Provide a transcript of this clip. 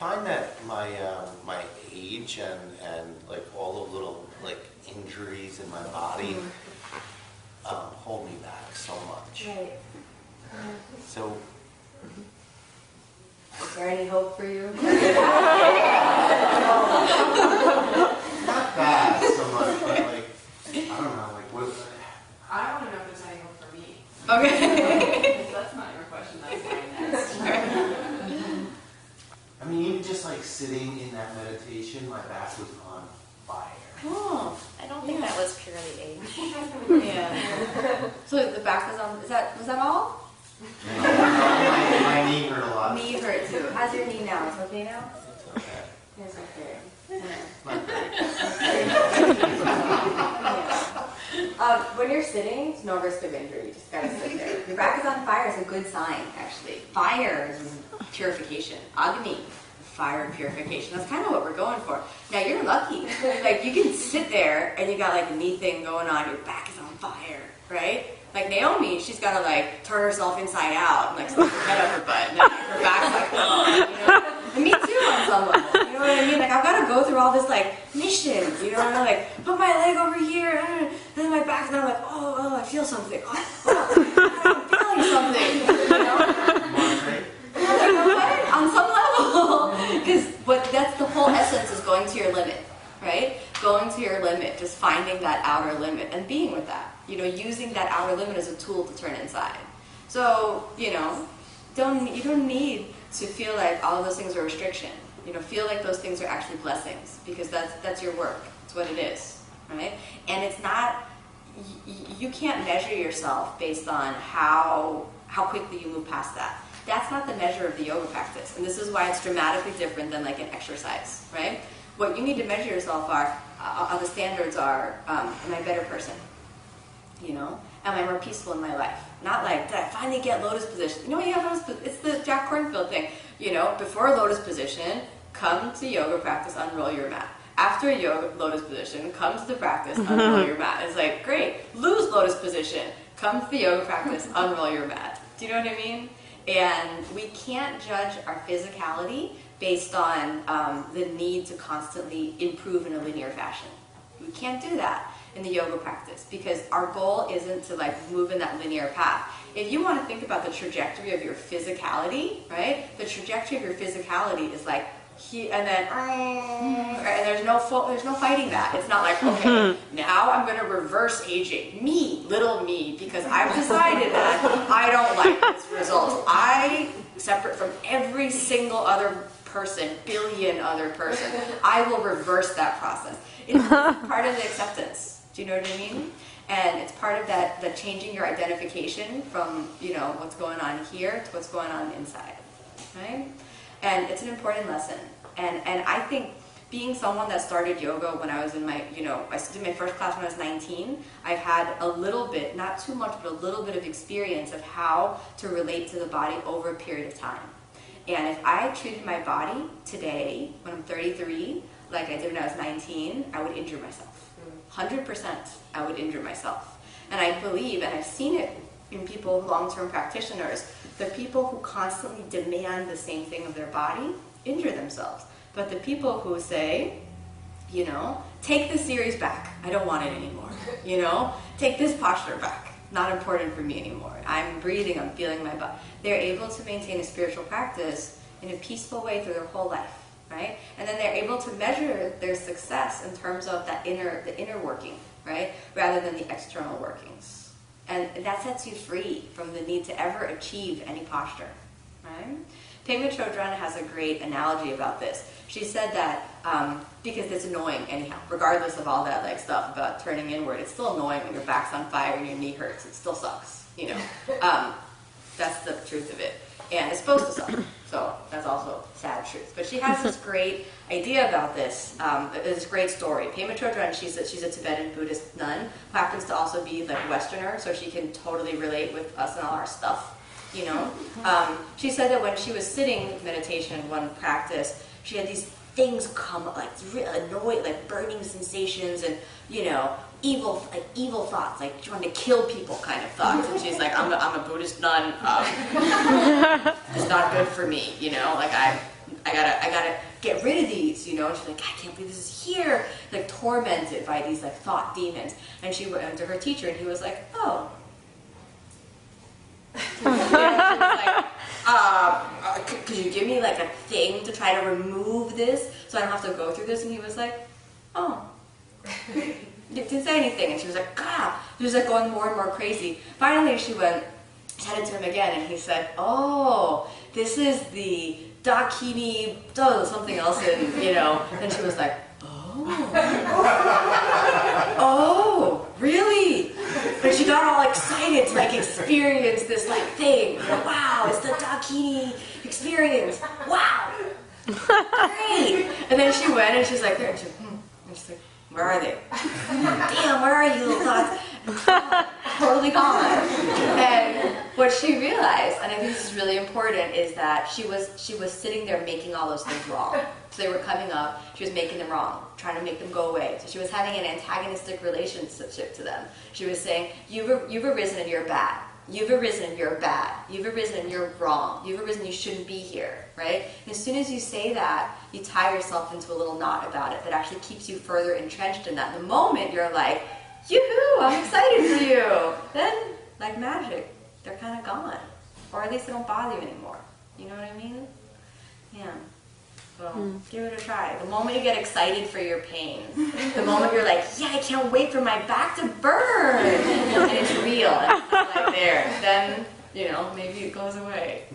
I find that my age and like all the little like injuries in my body hold me back so much. Right. So Is there any hope for you? not that so much, but like I don't know, like what. I want to know if there's any hope for me. Okay. That's not your question, that's mine next. I mean, even just like sitting in that meditation, my back was on fire. Oh, I don't think that was purely age. yeah. So the back was on. Was that all? My knee hurt a lot. Knee hurt too. How's your knee now? It's okay now? It's okay. It's okay. Not great. Yeah. When you're sitting, it's no risk of injury. You just gotta sit there. Your back is on fire is a good sign, actually. Fire is purification. Agni, fire and purification. That's kind of what we're going for. Now you're lucky. Like you can sit there and you got like a knee thing going on. Your back is on fire, right? Like Naomi, she's got to like turn herself inside out and like stick her head up her butt, and then her back's like, oh, you know. And me too on some level. You know what I mean? Like I've got to go through all this like mission. You know what I mean? Like put my leg over here, and then my back's now like, oh, I feel something. I'm feeling something. You know? Like, on some level, because that's the whole essence is going to your limit, right? Going to your limit, just finding that outer limit and being with that. You know, using that outer limit as a tool to turn inside. So, you know, you don't need to feel like all of those things are restriction. You know, feel like those things are actually blessings, because that's your work. It's what it is, right? And it's not, you can't measure yourself based on how quickly you move past that. That's not the measure of the yoga practice. And this is why it's dramatically different than like an exercise, right? What you need to measure yourself the standards are, am I a better person? You know, am I more peaceful in my life? Not like, did I finally get lotus position? You know, it's the Jack Kornfield thing. You know, before lotus position, come to yoga practice, unroll your mat. After yoga lotus position, come to the practice, unroll your mat. It's like, great, lose lotus position, come to the yoga practice, unroll your mat. Do you know what I mean? And we can't judge our physicality based on the need to constantly improve in a linear fashion. We can't do that in the yoga practice, because our goal isn't to like move in that linear path. If you want to think about the trajectory of your physicality, right? The trajectory of your physicality is like and then and there's no fighting that. It's not like, okay, now I'm going to reverse aging little me, because I've decided that I don't like this result. I, separate from every single other person, billion other person, I will reverse that process. It's part of the acceptance. Do you know what I mean? And it's part of that changing your identification from, you know, what's going on here to what's going on inside, right? And it's an important lesson. And I think being someone that started yoga when I was in my, you know, I did my first class when I was 19, I've had a little bit, not too much, but a little bit of experience of how to relate to the body over a period of time. And if I treated my body today, when I'm 33, like I did when I was 19, I would injure myself. 100% I would injure myself. And I believe, and I've seen it in people, long-term practitioners, the people who constantly demand the same thing of their body injure themselves. But the people who say, you know, take this series back, I don't want it anymore. You know, take this posture back, not important for me anymore. I'm breathing, I'm feeling my body. They're able to maintain a spiritual practice in a peaceful way through their whole life. Right? And then they're able to measure their success in terms of the inner working, right? Rather than the external workings. And that sets you free from the need to ever achieve any posture, right? Pema Chodron has a great analogy about this. She said that because it's annoying anyhow, regardless of all that like stuff about turning inward, it's still annoying when your back's on fire and your knee hurts. It still sucks, you know. That's the truth of it. And it's supposed to suck. So that's also sad truth. But she has this great idea about this, this great story. Pema Chodron, she's a Tibetan Buddhist nun who happens to also be like Westerner, so she can totally relate with us and all our stuff, you know. She said that when she was sitting meditation in one practice, she had these things come, like really annoying, like burning sensations and, you know, evil thoughts, like trying to kill people kind of thoughts. And she's like, I'm a Buddhist nun. It's not good for me, you know. Like I gotta get rid of these, you know. And she's like, I can't believe this is here, like tormented by these like thought demons. And she went to her teacher, and he was like, oh. Could you give me like a thing to try to remove this so I don't have to go through this? And he was like, oh. Didn't say anything. And she was like, ah. She was like going more and more crazy. Finally, she headed to him again, and he said, oh, this is the Dakini, something else in, you know. And she was like, oh. Oh, really? And she got all excited to like experience this like thing. Wow, it's the Dakini experience. Wow. Great. And then she went and she's like, there. And she's like, where are they? Damn, where are you, little thoughts? Totally gone. And what she realized, and I think this is really important, is that she was sitting there making all those things wrong. So they were coming up, she was making them wrong, trying to make them go away. So she was having an antagonistic relationship to them. She was saying, you've arisen and you're bad. You've arisen and you're bad. You've arisen and you're wrong. You've arisen, you shouldn't be here, right? And as soon as you say that, you tie yourself into a little knot about it that actually keeps you further entrenched in that. The moment you're like, yoo-hoo, I'm excited for you. Then, like magic, they're kind of gone. Or at least they don't bother you anymore. You know what I mean? Yeah. So give it a try. The moment you get excited for your pain, the moment you're like, yeah, I can't wait for my back to burn, and it's real, and it's not like there, then, you know, maybe it goes away.